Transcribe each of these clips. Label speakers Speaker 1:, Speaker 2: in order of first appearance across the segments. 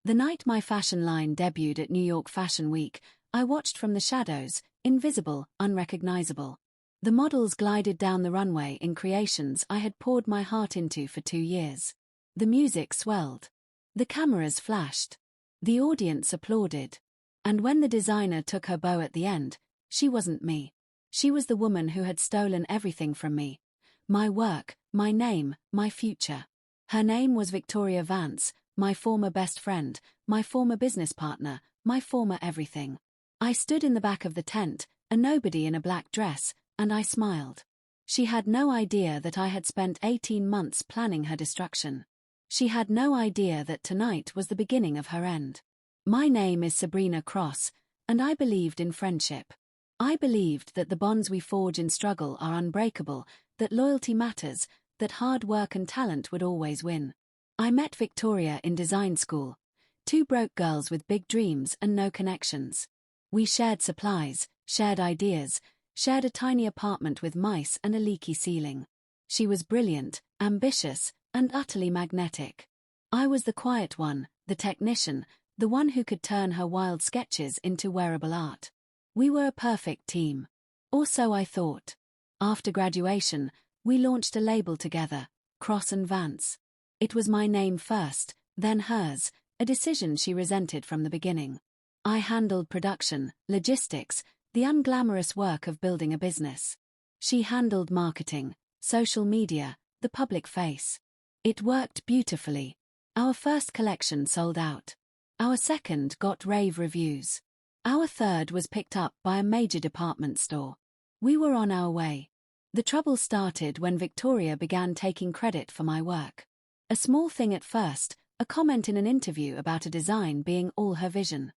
Speaker 1: The night my fashion line debuted at New York Fashion Week, I watched from the shadows, invisible, unrecognizable. The models glided down the runway in creations I had poured my heart into for 2 years. The music swelled. The cameras flashed. The audience applauded. And when the designer took her bow at the end, she wasn't me. She was the woman who had stolen everything from me. My work, my name, my future. Her name was Victoria Vance, my former best friend, my former business partner, my former everything. I stood in the back of the tent, a nobody in a black dress, and I smiled. She had no idea that I had spent 18 months planning her destruction. She had no idea that tonight was the beginning of her end. My name is Sabrina Cross, and I believed in friendship. I believed that the bonds we forge in struggle are unbreakable, that loyalty matters, that hard work and talent would always win. I met Victoria in design school, 2 broke girls with big dreams and no connections. We shared supplies, shared ideas, shared a tiny apartment with mice and a leaky ceiling. She was brilliant, ambitious, and utterly magnetic. I was the quiet one, the technician, the one who could turn her wild sketches into wearable art. We were a perfect team. Or so I thought. After graduation, we launched a label together, Cross and Vance. It was my name first, then hers, a decision she resented from the beginning. I handled production, logistics, the unglamorous work of building a business. She handled marketing, social media, the public face. It worked beautifully. Our first collection sold out. Our second got rave reviews. Our third was picked up by a major department store. We were on our way. The trouble started when Victoria began taking credit for my work. A small thing at first, a comment in an interview about a design being all her vision.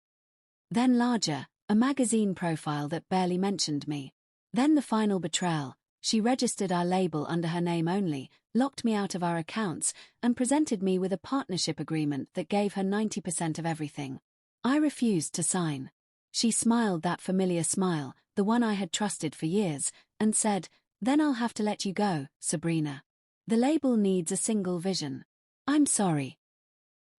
Speaker 1: Then larger, a magazine profile that barely mentioned me. Then the final betrayal. She registered our label under her name only, locked me out of our accounts, and presented me with a partnership agreement that gave her 90% of everything. I refused to sign. She smiled that familiar smile, the one I had trusted for years, and said, "Then I'll have to let you go, Sabrina. The label needs a single vision." I'm sorry.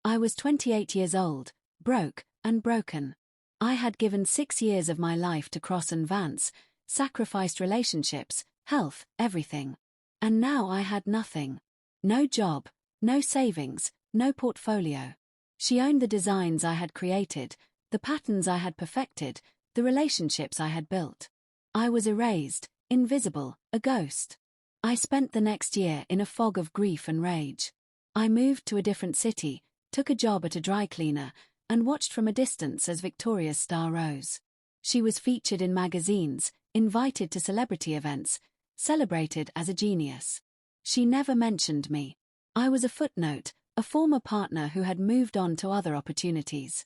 Speaker 1: I was 28 years old, broke, and broken. I had given 6 years of my life to Cross and Vance, sacrificed relationships, health, everything. And now I had nothing. No job, no savings, no portfolio. She owned the designs I had created, the patterns I had perfected, the relationships I had built. I was erased, invisible, a ghost. I spent the next year in a fog of grief and rage. I moved to a different city, took a job at a dry cleaner, and watched from a distance as Victoria's star rose. She was featured in magazines, invited to celebrity events, celebrated as a genius. She never mentioned me. I was a footnote, a former partner who had moved on to other opportunities.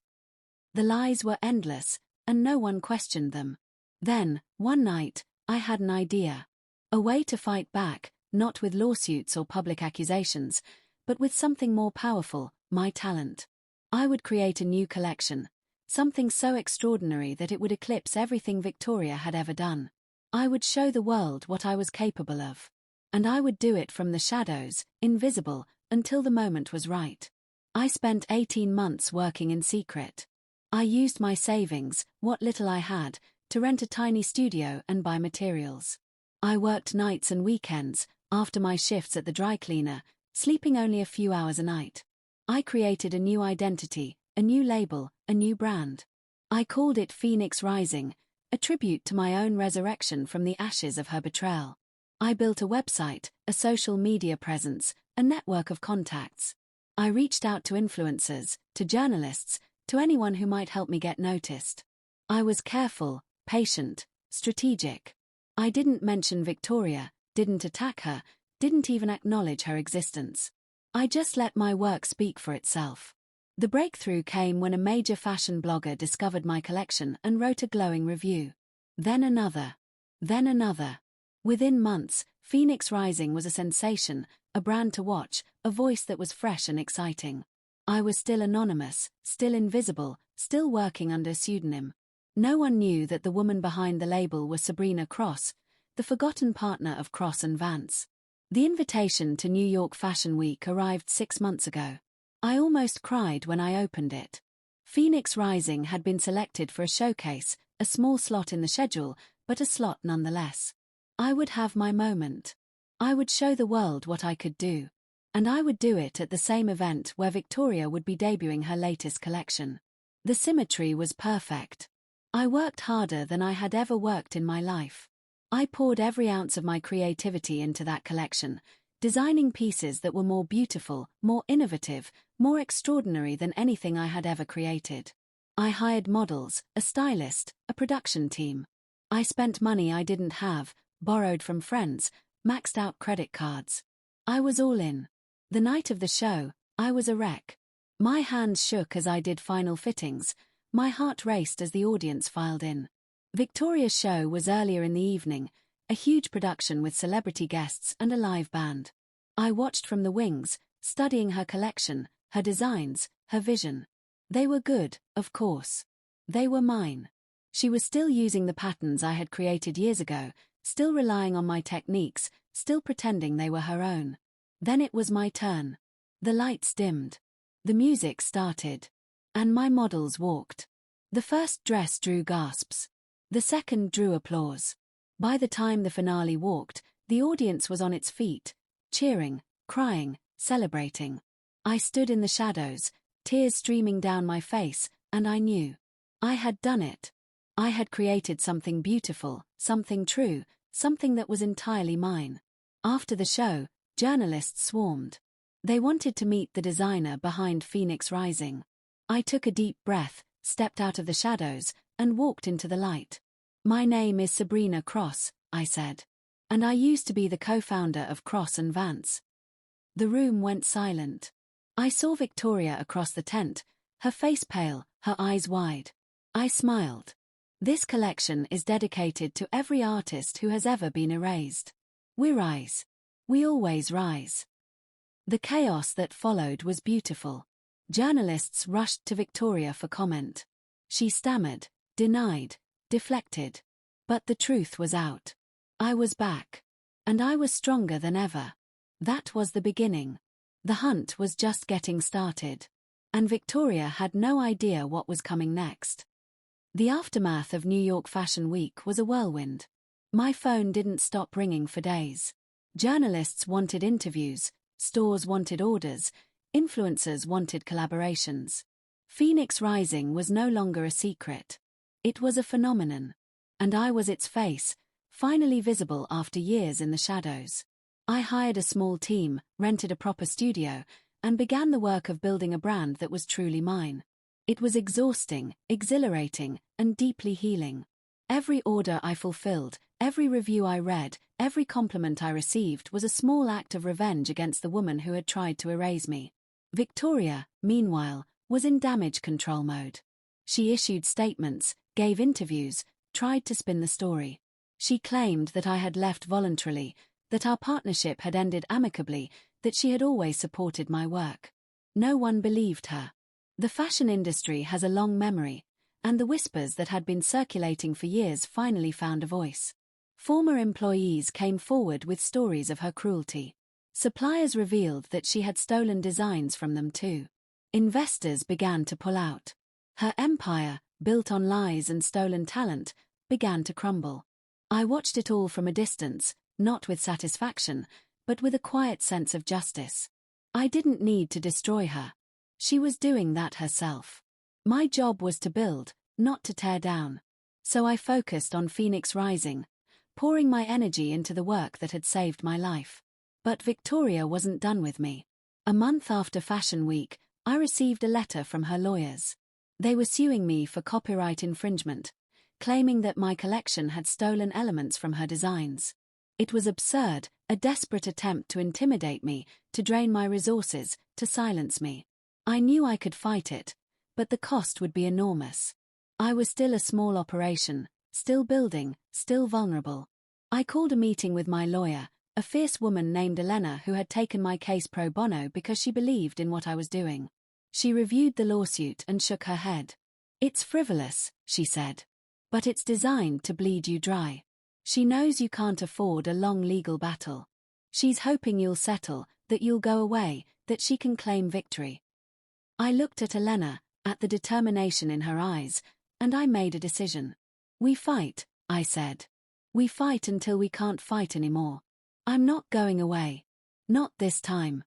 Speaker 1: The lies were endless, and no one questioned them. Then, one night, I had an idea. A way to fight back, not with lawsuits or public accusations, but with something more powerful, my talent. I would create a new collection, something so extraordinary that it would eclipse everything Victoria had ever done. I would show the world what I was capable of. And I would do it from the shadows, invisible, until the moment was right. I spent 18 months working in secret. I used my savings, what little I had, to rent a tiny studio and buy materials. I worked nights and weekends, after my shifts at the dry cleaner, sleeping only a few hours a night. I created a new identity, a new label, a new brand. I called it Phoenix Rising, a tribute to my own resurrection from the ashes of her betrayal. I built a website, a social media presence, a network of contacts. I reached out to influencers, to journalists, to anyone who might help me get noticed. I was careful, patient, strategic. I didn't mention Victoria, didn't attack her, didn't even acknowledge her existence. I just let my work speak for itself. The breakthrough came when a major fashion blogger discovered my collection and wrote a glowing review. Then another. Then another. Within months, Phoenix Rising was a sensation, a brand to watch, a voice that was fresh and exciting. I was still anonymous, still invisible, still working under a pseudonym. No one knew that the woman behind the label was Sabrina Cross, the forgotten partner of Cross and Vance. The invitation to New York Fashion Week arrived 6 months ago. I almost cried when I opened it. Phoenix Rising had been selected for a showcase, a small slot in the schedule, but a slot nonetheless. I would have my moment. I would show the world what I could do. And I would do it at the same event where Victoria would be debuting her latest collection. The symmetry was perfect. I worked harder than I had ever worked in my life. I poured every ounce of my creativity into that collection, designing pieces that were more beautiful, more innovative, more extraordinary than anything I had ever created. I hired models, a stylist, a production team. I spent money I didn't have, borrowed from friends, maxed out credit cards. I was all in. The night of the show, I was a wreck. My hands shook as I did final fittings, my heart raced as the audience filed in. Victoria's show was earlier in the evening, a huge production with celebrity guests and a live band. I watched from the wings, studying her collection, her designs, her vision. They were good, of course. They were mine. She was still using the patterns I had created years ago, still relying on my techniques, still pretending they were her own. Then it was my turn. The lights dimmed. The music started. And my models walked. The first dress drew gasps. The second drew applause. By the time the finale walked, the audience was on its feet, cheering, crying, celebrating. I stood in the shadows, tears streaming down my face, and I knew. I had done it. I had created something beautiful, something true, something that was entirely mine. After the show, journalists swarmed. They wanted to meet the designer behind Phoenix Rising. I took a deep breath, stepped out of the shadows, and walked into the light. My name is Sabrina Cross, I said. And I used to be the co-founder of Cross and Vance. The room went silent. I saw Victoria across the tent, her face pale, her eyes wide. I smiled. This collection is dedicated to every artist who has ever been erased. We rise. We always rise. The chaos that followed was beautiful. Journalists rushed to Victoria for comment. She stammered, denied, deflected. But the truth was out. I was back. And I was stronger than ever. That was the beginning. The hunt was just getting started. And Victoria had no idea what was coming next. The aftermath of New York Fashion Week was a whirlwind. My phone didn't stop ringing for days. Journalists wanted interviews, stores wanted orders, influencers wanted collaborations. Phoenix Rising was no longer a secret. It was a phenomenon. And I was its face, finally visible after years in the shadows. I hired a small team, rented a proper studio, and began the work of building a brand that was truly mine. It was exhausting, exhilarating, and deeply healing. Every order I fulfilled, every review I read, every compliment I received was a small act of revenge against the woman who had tried to erase me. Victoria, meanwhile, was in damage control mode. She issued statements, gave interviews, tried to spin the story. She claimed that I had left voluntarily, that our partnership had ended amicably, that she had always supported my work. No one believed her. The fashion industry has a long memory, and the whispers that had been circulating for years finally found a voice. Former employees came forward with stories of her cruelty. Suppliers revealed that she had stolen designs from them too. Investors began to pull out. Her empire, built on lies and stolen talent, began to crumble. I watched it all from a distance, not with satisfaction, but with a quiet sense of justice. I didn't need to destroy her. She was doing that herself. My job was to build, not to tear down. So I focused on Phoenix Rising, pouring my energy into the work that had saved my life. But Victoria wasn't done with me. A month after Fashion Week, I received a letter from her lawyers. They were suing me for copyright infringement, claiming that my collection had stolen elements from her designs. It was absurd, a desperate attempt to intimidate me, to drain my resources, to silence me. I knew I could fight it, but the cost would be enormous. I was still a small operation, still building, still vulnerable. I called a meeting with my lawyer, a fierce woman named Elena who had taken my case pro bono because she believed in what I was doing. She reviewed the lawsuit and shook her head. "It's frivolous," she said. "But it's designed to bleed you dry. She knows you can't afford a long legal battle. She's hoping you'll settle, that you'll go away, that she can claim victory." I looked at Elena, at the determination in her eyes, and I made a decision. We fight, I said. We fight until we can't fight anymore. I'm not going away. Not this time.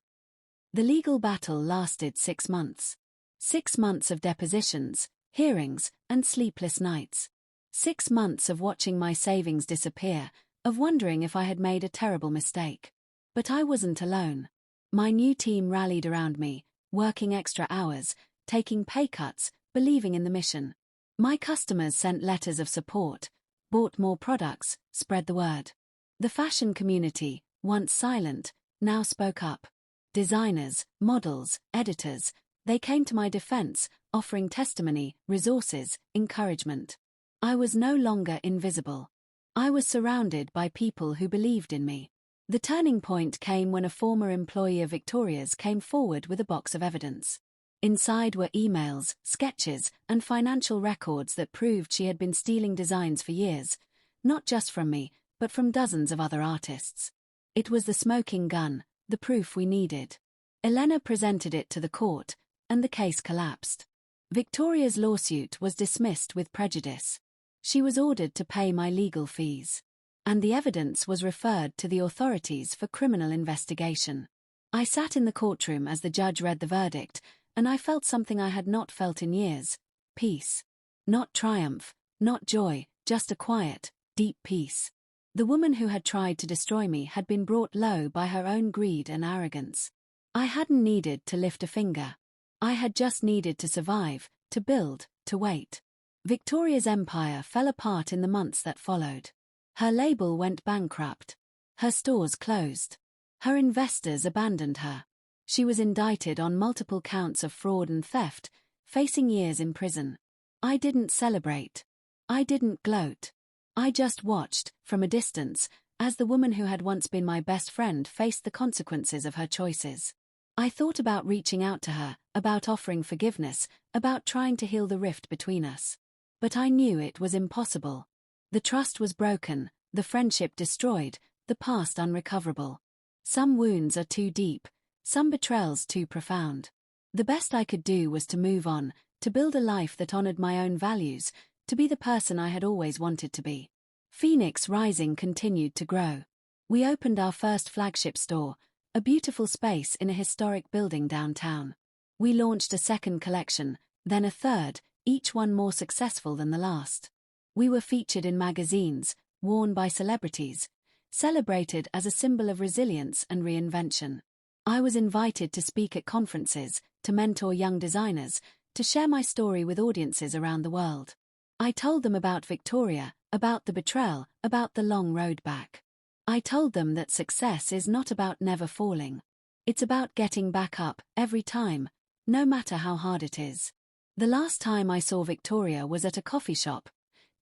Speaker 1: The legal battle lasted 6 months. 6 months of depositions, hearings, and sleepless nights. 6 months of watching my savings disappear, of wondering if I had made a terrible mistake. But I wasn't alone. My new team rallied around me, working extra hours, taking pay cuts, believing in the mission. My customers sent letters of support, bought more products, spread the word. The fashion community, once silent, now spoke up. Designers, models, editors, they came to my defense, offering testimony, resources, encouragement. I was no longer invisible. I was surrounded by people who believed in me. The turning point came when a former employee of Victoria's came forward with a box of evidence. Inside were emails, sketches, and financial records that proved she had been stealing designs for years, not just from me, but from dozens of other artists. It was the smoking gun, the proof we needed. Elena presented it to the court, and the case collapsed. Victoria's lawsuit was dismissed with prejudice. She was ordered to pay my legal fees. And the evidence was referred to the authorities for criminal investigation. I sat in the courtroom as the judge read the verdict, and I felt something I had not felt in years. Peace. Not triumph, not joy, just a quiet, deep peace. The woman who had tried to destroy me had been brought low by her own greed and arrogance. I hadn't needed to lift a finger. I had just needed to survive, to build, to wait. Victoria's empire fell apart in the months that followed. Her label went bankrupt. Her stores closed. Her investors abandoned her. She was indicted on multiple counts of fraud and theft, facing years in prison. I didn't celebrate. I didn't gloat. I just watched, from a distance, as the woman who had once been my best friend faced the consequences of her choices. I thought about reaching out to her, about offering forgiveness, about trying to heal the rift between us. But I knew it was impossible. The trust was broken, the friendship destroyed, the past unrecoverable. Some wounds are too deep, some betrayals too profound. The best I could do was to move on, to build a life that honored my own values, to be the person I had always wanted to be. Phoenix Rising continued to grow. We opened our first flagship store, a beautiful space in a historic building downtown. We launched a second collection, then a third, each one more successful than the last. We were featured in magazines, worn by celebrities, celebrated as a symbol of resilience and reinvention. I was invited to speak at conferences, to mentor young designers, to share my story with audiences around the world. I told them about Victoria, about the betrayal, about the long road back. I told them that success is not about never falling. It's about getting back up, every time, no matter how hard it is. The last time I saw Victoria was at a coffee shop,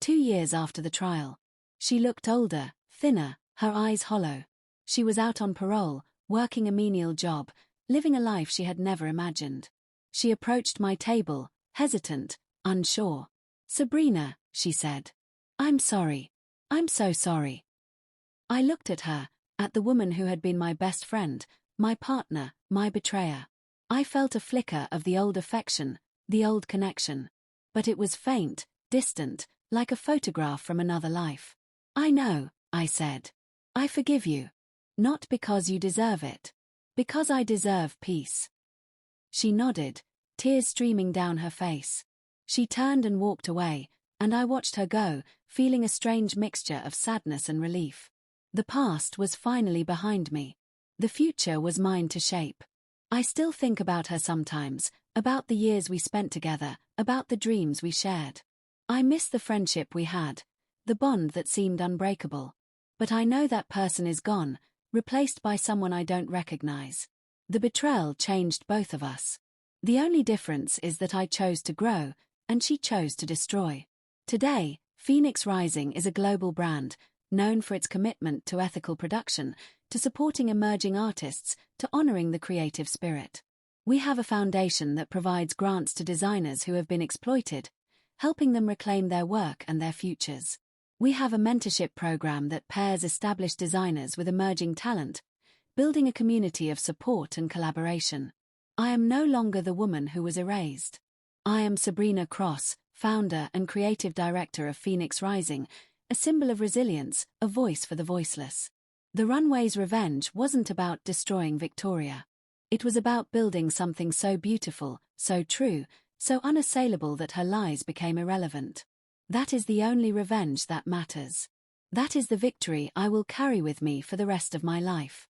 Speaker 1: 2 years after the trial. She looked older, thinner, her eyes hollow. She was out on parole, working a menial job, living a life she had never imagined. She approached my table, hesitant, unsure. "Sabrina," she said. "I'm sorry. I'm so sorry." I looked at her, at the woman who had been my best friend, my partner, my betrayer. I felt a flicker of the old affection, the old connection. But it was faint, distant, like a photograph from another life. "I know," I said. "I forgive you. Not because you deserve it. Because I deserve peace." She nodded, tears streaming down her face. She turned and walked away, and I watched her go, feeling a strange mixture of sadness and relief. The past was finally behind me. The future was mine to shape. I still think about her sometimes, about the years we spent together, about the dreams we shared. I miss the friendship we had, the bond that seemed unbreakable. But I know that person is gone, replaced by someone I don't recognize. The betrayal changed both of us. The only difference is that I chose to grow, and she chose to destroy. Today, Phoenix Rising is a global brand, known for its commitment to ethical production, to supporting emerging artists, to honoring the creative spirit. We have a foundation that provides grants to designers who have been exploited, helping them reclaim their work and their futures. We have a mentorship program that pairs established designers with emerging talent, building a community of support and collaboration. I am no longer the woman who was erased. I am Sabrina Cross, founder and creative director of Phoenix Rising, a symbol of resilience, a voice for the voiceless. The runway's revenge wasn't about destroying Victoria. It was about building something so beautiful, so true, so unassailable that her lies became irrelevant. That is the only revenge that matters. That is the victory I will carry with me for the rest of my life.